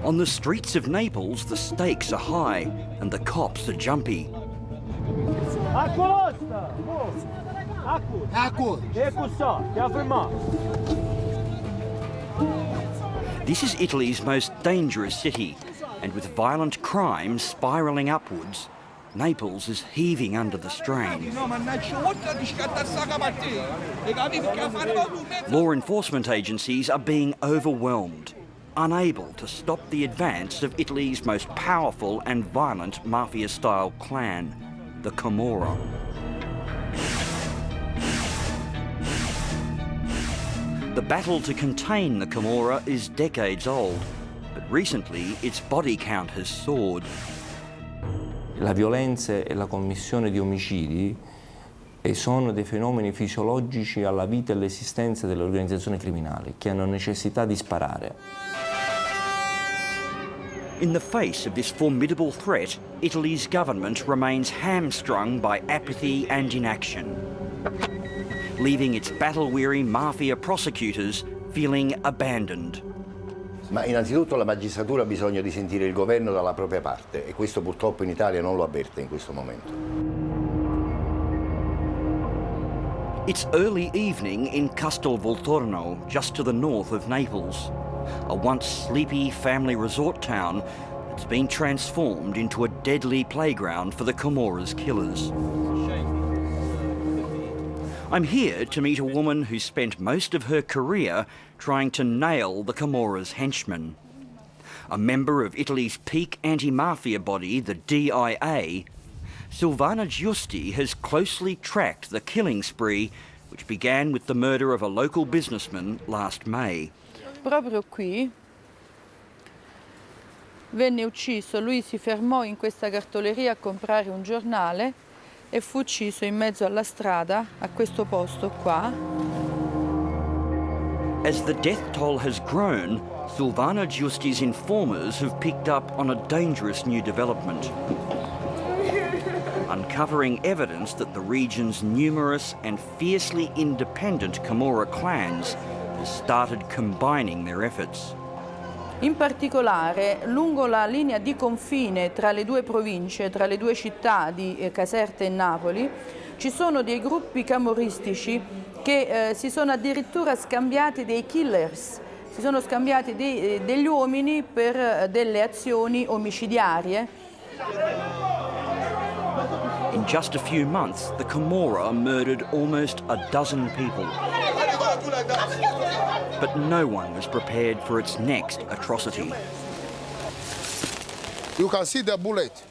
On the streets of Naples, the stakes are high and the cops are jumpy. This is Italy's most dangerous city, and with violent crime spiralling upwards, Naples is heaving under the strain. Law enforcement agencies are being overwhelmed, unable to stop the advance of Italy's most powerful and violent mafia-style clan, the Camorra. The battle to contain the Camorra is decades old, but recently its body count has soared. La violenza e la commissione di omicidi sono dei fenomeni fisiologici alla vita e all'esistenza delle organizzazioni criminali che hanno necessità di sparare. In the face of this formidable threat, Italy's government remains hamstrung by apathy and inaction, leaving its battle-weary mafia prosecutors feeling abandoned. Ma innanzitutto la magistratura ha bisogno di sentire il governo dalla propria parte e questo purtroppo in Italia non lo avverte in questo momento. It's early evening in Castelvolturno, just to the north of Naples, a once sleepy family resort town that's been transformed into a deadly playground for the Camorra's killers. I'm here to meet a woman who spent most of her career trying to nail the Camorra's henchmen. A member of Italy's peak anti-mafia body, the DIA, Silvana has closely tracked the killing spree which began with the murder of a local businessman last May. Proprio qui venne ucciso, lui si fermò in questa cartoleria a comprare un giornale e fu ucciso in mezzo alla strada, a questo posto qua. As the death toll has grown, Silvana Giusti's informers have picked up on a dangerous new development, uncovering evidence that the region's numerous and fiercely independent Camorra clans have started combining their efforts. In particolare, lungo la linea di confine tra le due province, tra le due città di Caserta e Napoli, ci sono dei gruppi camorristici che si sono addirittura scambiati dei killers, si sono scambiati degli uomini per delle azioni omicidiarie. In just a few months, the Camorra murdered almost a dozen people. But no one was prepared for its next atrocity. You can see the bullet.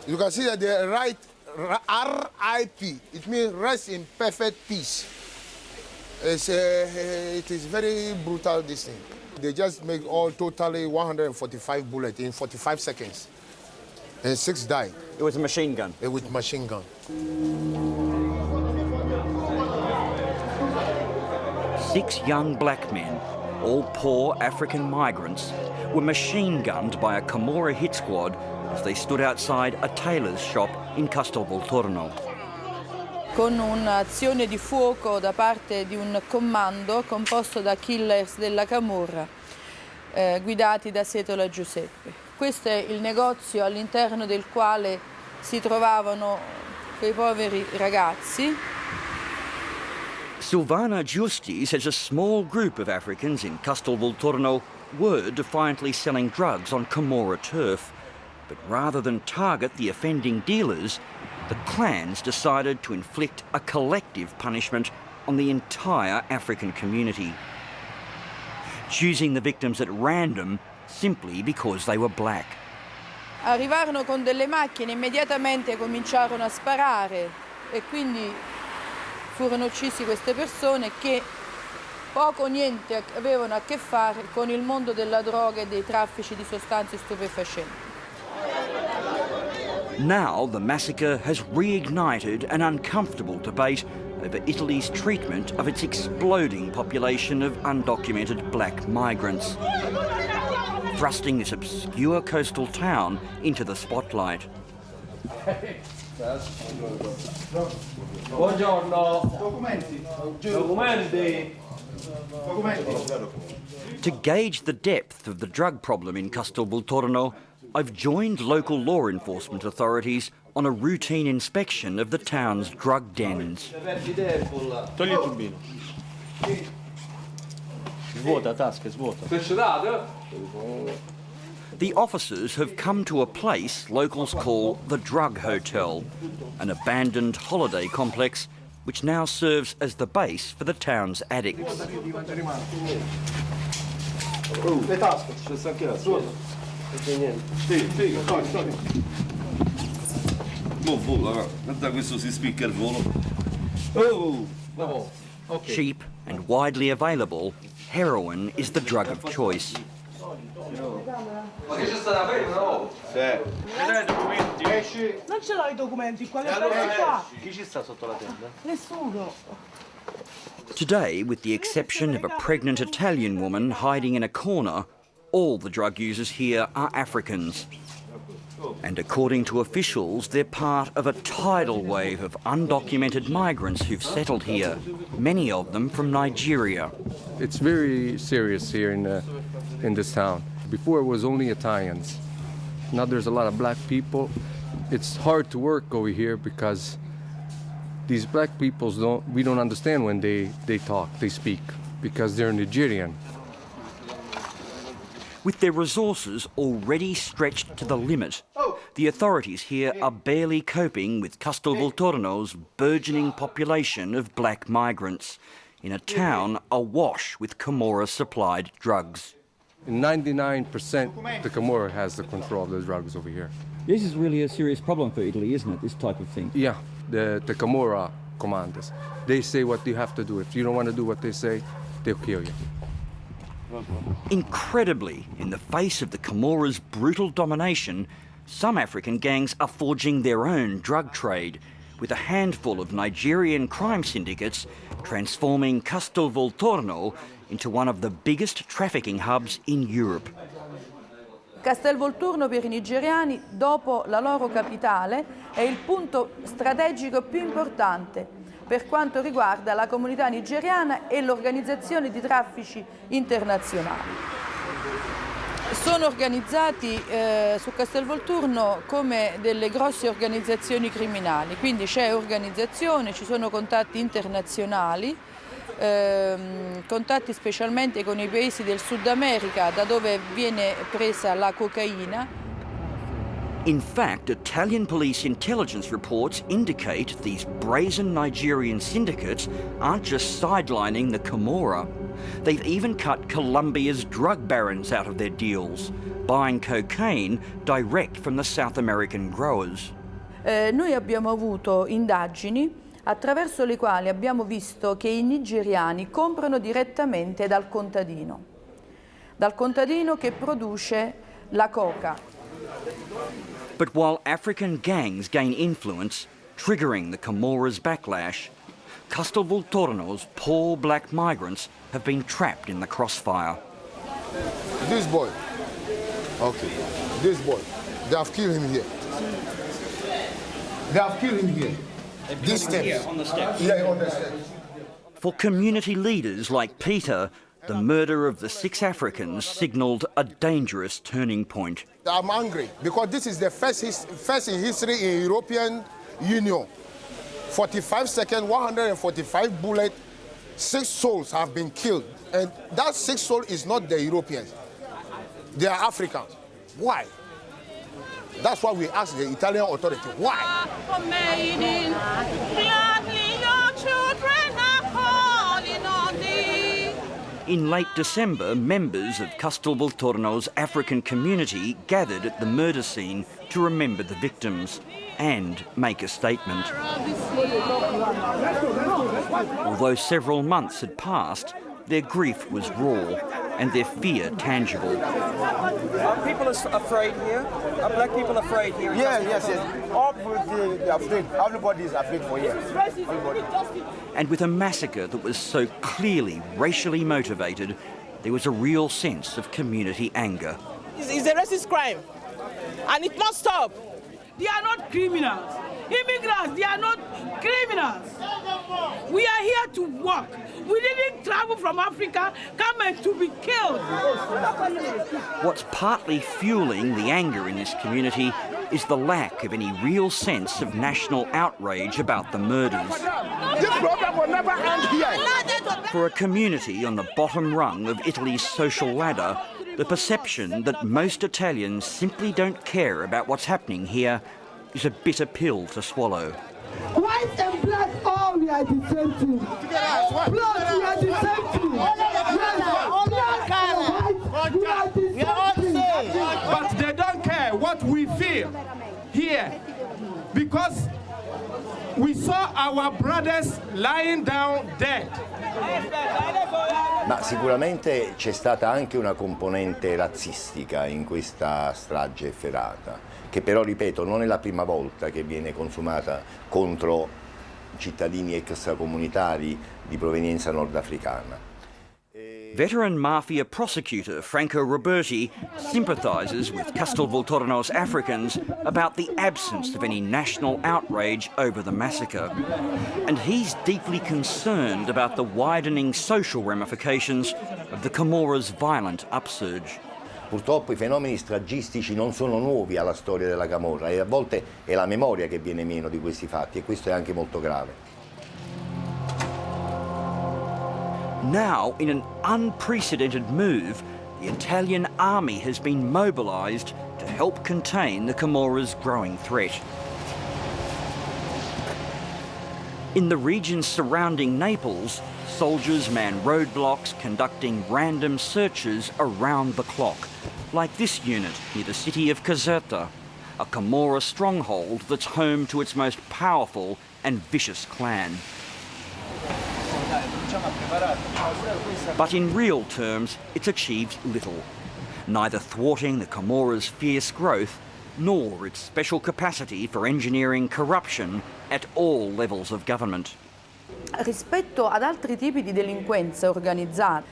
You can see that the right RIP. It means rest in perfect peace. It is very brutal, this thing. They just make all totally 145 bullets in 45 seconds. And 6 died. It was a machine gun? With machine gun. 6 young black men, all poor African migrants, were machine-gunned by a Camorra hit squad as they stood outside a tailor's shop in Castelvolturno. Con un'azione di fuoco da parte di un comando composto da killers della Camorra, guidati da Setola Giuseppe. Questo è il negozio all'interno del quale si trovavano quei poveri ragazzi. Silvana Giusti says a small group of Africans in Castelvolturno were defiantly selling drugs on Camorra turf, but rather than target the offending dealers, the clans decided to inflict a collective punishment on the entire African community, choosing the victims at random simply because they were black. Arrivarono con delle macchine, immediatamente cominciarono a sparare e quindi furono uccisi queste persone che poco o niente avevano a che fare con il mondo della droga e dei traffici di sostanze stupefacenti. Now the massacre has reignited an uncomfortable debate over Italy's treatment of its exploding population of undocumented black migrants, thrusting this obscure coastal town into the spotlight. Buongiorno. Documenti. To gauge the depth of the drug problem in Castelvolturno, I've joined local law enforcement authorities on a routine inspection of the town's drug dens. Togli il turbino. Svuota, tasca, svuota. The officers have come to a place locals call the Drug Hotel, an abandoned holiday complex which now serves as the base for the town's addicts. Le tasche, c'è sta anche la svuota. Guarda questo si spicca il volo. Oh! Okay. Cheap and widely available, heroin is the drug of choice. Ma che c'è stata la ferma una volta? Sì. Vedrai i documenti? Non ce l'ho i documenti, quale qua? Chi ci sta sotto la tenda? Nessuno. Today, with the exception of a pregnant Italian woman hiding in a corner, all the drug users here are Africans. And according to officials, they're part of a tidal wave of undocumented migrants who've settled here, many of them from Nigeria. It's very serious here in this town. Before it was only Italians. Now there's a lot of black people. It's hard to work over here because these black people we don't understand when they talk, they speak, because they're Nigerian. With their resources already stretched to the limit, the authorities here are barely coping with Castelvolturno's burgeoning population of black migrants in a town awash with Camorra-supplied drugs. 99% the Camorra has the control of the drugs over here. This is really a serious problem for Italy, isn't it, this type of thing? Yeah, the Camorra commanders. They say what you have to do. If you don't want to do what they say, they'll kill you. Incredibly, in the face of the Camorra's brutal domination, some African gangs are forging their own drug trade, with a handful of Nigerian crime syndicates transforming Castelvolturno into one of the biggest trafficking hubs in Europe. Castelvolturno per i nigeriani, dopo la loro capitale, è il punto strategico più importante per quanto riguarda la comunità nigeriana e l'organizzazione di traffici internazionali. Sono organizzati su Castelvolturno come delle grosse organizzazioni criminali, quindi c'è organizzazione, ci sono contatti internazionali, contatti specialmente con i paesi del Sud America, da dove viene presa la cocaina. In fact, Italian police intelligence reports indicate these brazen Nigerian syndicates aren't just sidelining the Camorra. They've even cut Colombia's drug barons out of their deals, buying cocaine direct from the South American growers. Noi abbiamo avuto indagini attraverso le quali abbiamo visto che i nigeriani comprano direttamente dal contadino che produce la coca. But while African gangs gain influence, triggering the Camorra's backlash, Castelvolturno's poor black migrants have been trapped in the crossfire. This boy, okay, this boy, they have killed him here. They have killed him here. These steps. Here, on the steps. Yeah, on the steps. For community leaders like Peter, the murder of the 6 Africans signalled a dangerous turning point. I'm angry because this is the first in history in European Union. 45 seconds, 145 bullets, 6 souls have been killed. And that 6 souls is not the Europeans. They are Africans. Why? That's why we ask the Italian authority, why? In late December, members of Castelvolturno's African community gathered at the murder scene to remember the victims and make a statement. Although several months had passed, their grief was raw and their fear tangible. Are people afraid here? Are black people afraid here? Yes. Everybody afraid. Everybody is afraid for here. Everybody. And with a massacre that was so clearly racially motivated, there was a real sense of community anger. It's a racist crime, and it must stop. They are not criminals. Immigrants, they are not criminals. We are here to work. We didn't travel travel from Africa come and to be killed. What's partly fueling the anger in this community is the lack of any real sense of national outrage about the murders. This problem will never end here. For a community on the bottom rung of Italy's social ladder, the perception that most Italians simply don't care about what's happening here is a bitter pill to swallow. White and black, all we are the same thing. Blood, we are the same thing. We are all the same. But they don't care what we feel here because we saw our brothers lying down dead. Ma sicuramente c'è stata anche una componente razzistica in questa strage efferata, che però, ripeto, non è la prima volta che viene consumata contro cittadini extracomunitari di provenienza nordafricana. Veteran mafia prosecutor Franco Roberti sympathises with Castelvolturno's Africans about the absence of any national outrage over the massacre. And he's deeply concerned about the widening social ramifications of the Camorra's violent upsurge. Purtroppo i fenomeni stragistici non sono nuovi alla storia della Camorra e a volte è la memoria che viene meno di questi fatti e questo è anche molto grave. Now, in an unprecedented move, the Italian army has been mobilised to help contain the Camorra's growing threat. In the regions surrounding Naples, soldiers man roadblocks conducting random searches around the clock, like this unit near the city of Caserta, a Camorra stronghold that's home to its most powerful and vicious clan. But in real terms, it's achieved little, neither thwarting the Camorra's fierce growth nor its special capacity for engineering corruption at all levels of government. Rispetto ad altri tipi di delinquenza organizzata,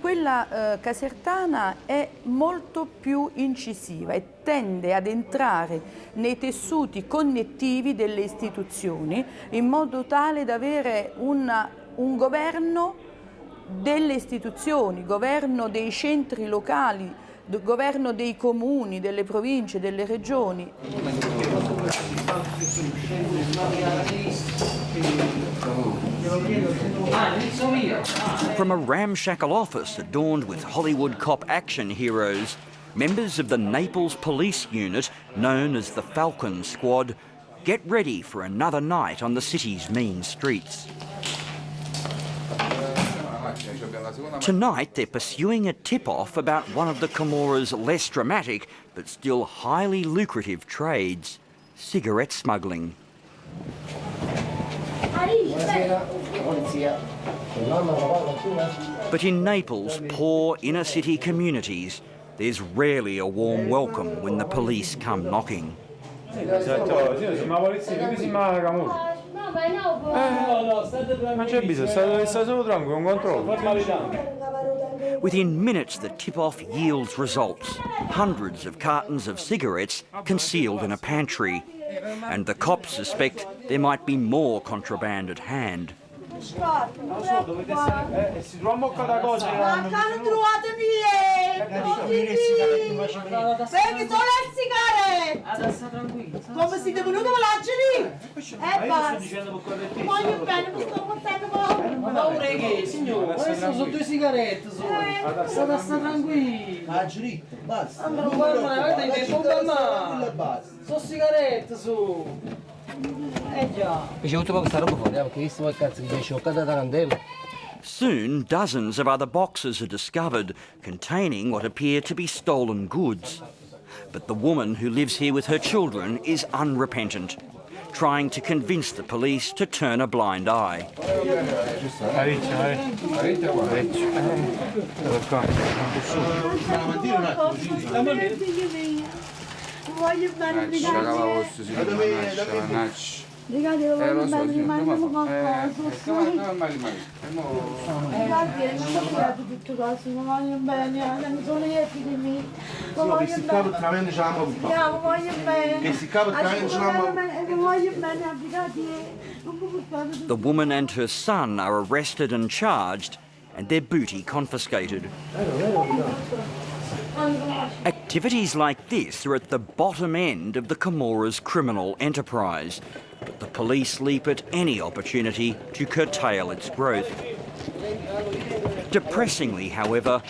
quella casertana è molto più incisiva e tende ad entrare nei tessuti connettivi delle istituzioni in modo tale da avere un governo delle istituzioni, governo dei centri locali, governo dei comuni, delle province, delle regioni. From a ramshackle office adorned with Hollywood cop action heroes, members of the Naples police unit, known as the Falcon Squad, get ready for another night on the city's mean streets. Tonight they're pursuing a tip-off about one of the Camorra's less dramatic but still highly lucrative trades, cigarette smuggling. But in Naples' poor inner-city communities, there's rarely a warm welcome when the police come knocking. Within minutes, the tip-off yields results. Hundreds of cartons of cigarettes concealed in a pantry. And the cops suspect there might be more contraband at hand. Soon, dozens of other boxes are discovered containing what appear to be stolen goods. But the woman who lives here with her children is unrepentant, trying to convince the police to turn a blind eye. The woman and her son are arrested and charged, and their booty confiscated. Activities like this are at the bottom end of the Camorra's criminal enterprise, but the police leap at any opportunity to curtail its growth. Depressingly, however,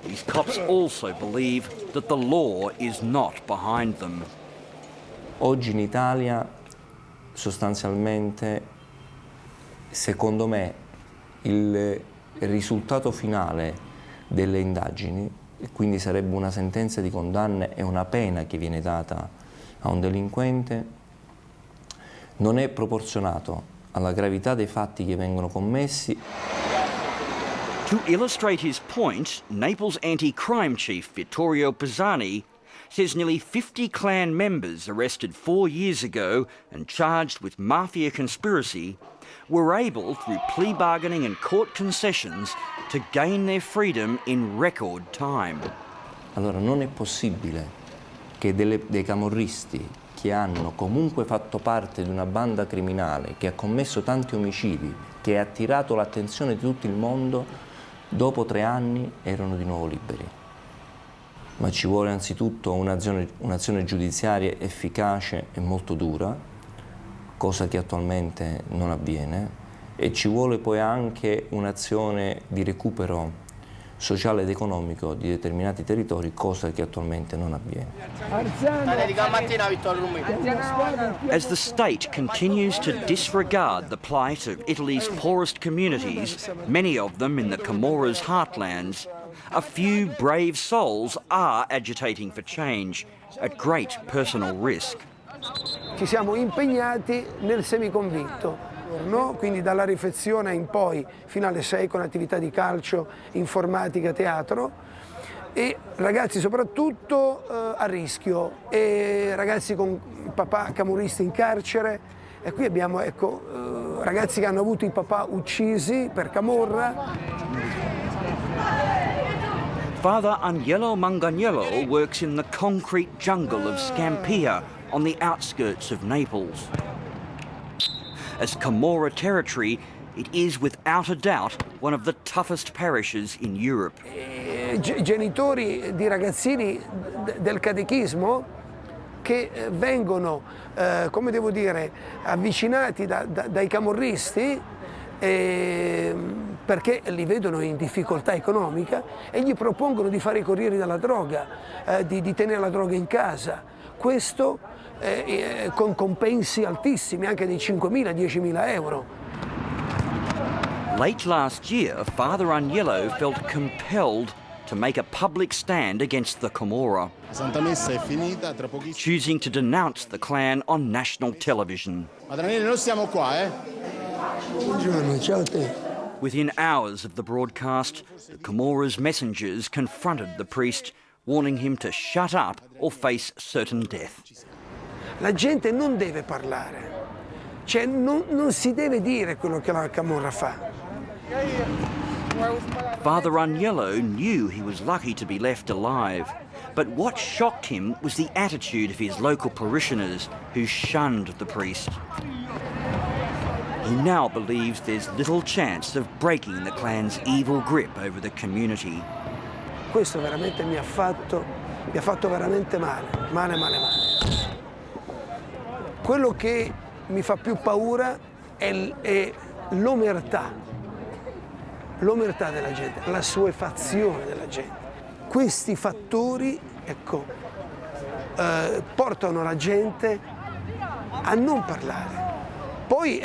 these cops also believe that the law is not behind them. Oggi in Italia, sostanzialmente, secondo me, il risultato finale delle indagini, e quindi sarebbe una sentenza di condanna e una pena che viene data a un delinquente, non è proporzionato alla gravità dei fatti che vengono commessi. To illustrate his point, Naples anti-crime chief Vittorio Pisani says nearly 50 clan members arrested 4 years ago and charged with mafia conspiracy were able, through plea bargaining and court concessions, to gain their freedom in record time. Allora non è possibile che dei camorristi che hanno comunque fatto parte di una banda criminale, che ha commesso tanti omicidi, che ha attirato l'attenzione di tutto il mondo, dopo 3 anni erano di nuovo liberi. Ma ci vuole anzitutto un'azione giudiziaria efficace e molto dura, cosa che attualmente non avviene, e ci vuole poi anche un'azione di recupero sociale ed economico di determinati territori, cosa che attualmente non avviene. As the state continues to disregard the plight of Italy's poorest communities, many of them in the Camorra's heartlands, a few brave souls are agitating for change at great personal risk. Ci siamo impegnati nel semiconvinto, no? Quindi dalla riflessione in poi fino alle 6 con attività di calcio, informatica, teatro, e ragazzi soprattutto a rischio, e ragazzi con papà camorristi in carcere, e qui abbiamo ragazzi che hanno avuto i papà uccisi per Camorra. Father Agnello Manganiello works in the concrete jungle of Scampia on the outskirts of Naples. As Camorra territory, it is without a doubt one of the toughest parishes in Europe. Genitori di ragazzini del catechismo che vengono, come devo dire, avvicinati dai camorristi perché li vedono in difficoltà economica e gli propongono di fare i corrieri della droga, di tenere la droga in casa. Questo con compensi altissimi, anche di 5.000-10.000 euro. Late last year, Father Agnello felt compelled to make a public stand against the Camorra, choosing to denounce the clan on national television. Within hours of the broadcast, the Camorra's messengers confronted the priest, warning him to shut up or face certain death. La gente non deve parlare, cioè non si deve dire quello che la Camorra fa. Father Agnello knew he was lucky to be left alive, but what shocked him was the attitude of his local parishioners who shunned the priest. He now believes there's little chance of breaking the clan's evil grip over the community. Questo veramente mi ha fatto veramente male. Quello che mi fa più paura è l'omertà della gente, la suefazione della gente. Questi fattori, portano la gente a non parlare. Poi,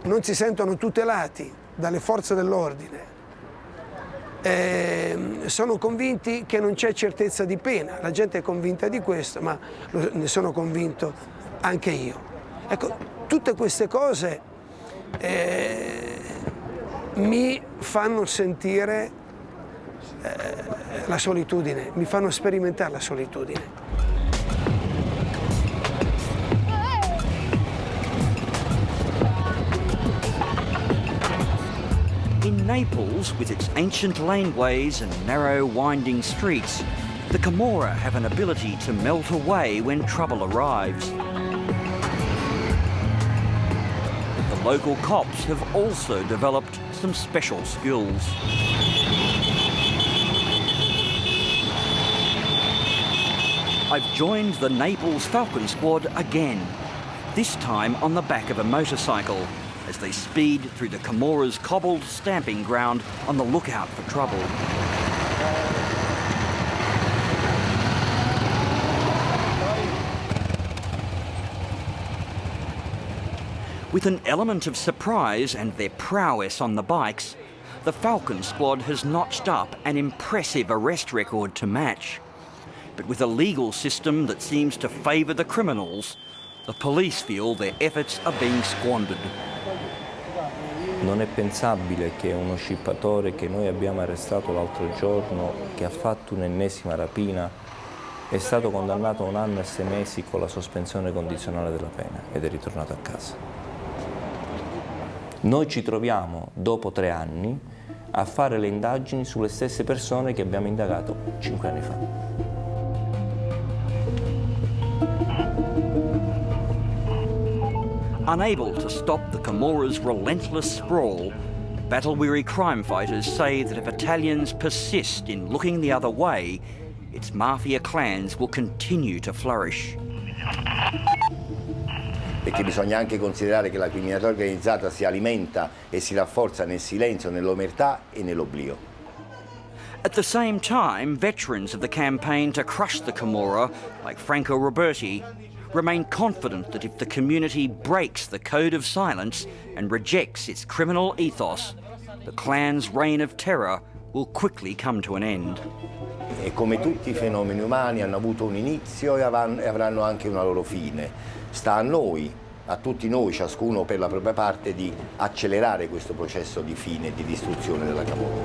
non si sentono tutelati dalle forze dell'ordine. Sono convinti che non c'è certezza di pena, la gente è convinta di questo, ma ne sono convinto anche io. Tutte queste cose mi fanno sentire la solitudine, mi fanno sperimentare la solitudine. In Naples, with its ancient laneways and narrow, winding streets, the Camorra have an ability to melt away when trouble arrives. The local cops have also developed some special skills. I've joined the Naples Falcon Squad again, this time on the back of a motorcycle, as they speed through the Camorra's cobbled stamping ground on the lookout for trouble. With an element of surprise and their prowess on the bikes, the Falcon Squad has notched up an impressive arrest record to match. But with a legal system that seems to favour the criminals, the police feel their efforts are being squandered. Non è pensabile che uno scippatore che noi abbiamo arrestato l'altro giorno, che ha fatto un'ennesima rapina, è stato condannato a 1 anno e 6 mesi con la sospensione condizionale della pena ed è ritornato a casa. Noi ci troviamo, dopo 3 anni, a fare le indagini sulle stesse persone che abbiamo indagato 5 anni fa. Unable to stop the Camorra's relentless sprawl, battle-weary crime fighters say that if Italians persist in looking the other way, its mafia clans will continue to flourish. Perché bisogna anche considerare che la criminalità organizzata si alimenta e si rafforza nel silenzio, nell'omertà e nell'oblio. At the same time, veterans of the campaign to crush the Camorra, like Franco Roberti, remain confident that if the community breaks the code of silence and rejects its criminal ethos, the clan's reign of terror will quickly come to an end. E come tutti i fenomeni umani hanno avuto un inizio e avranno anche una loro fine. Sta a noi, a tutti noi, ciascuno per la propria parte, di accelerare questo processo di fine e di distruzione della Camorra.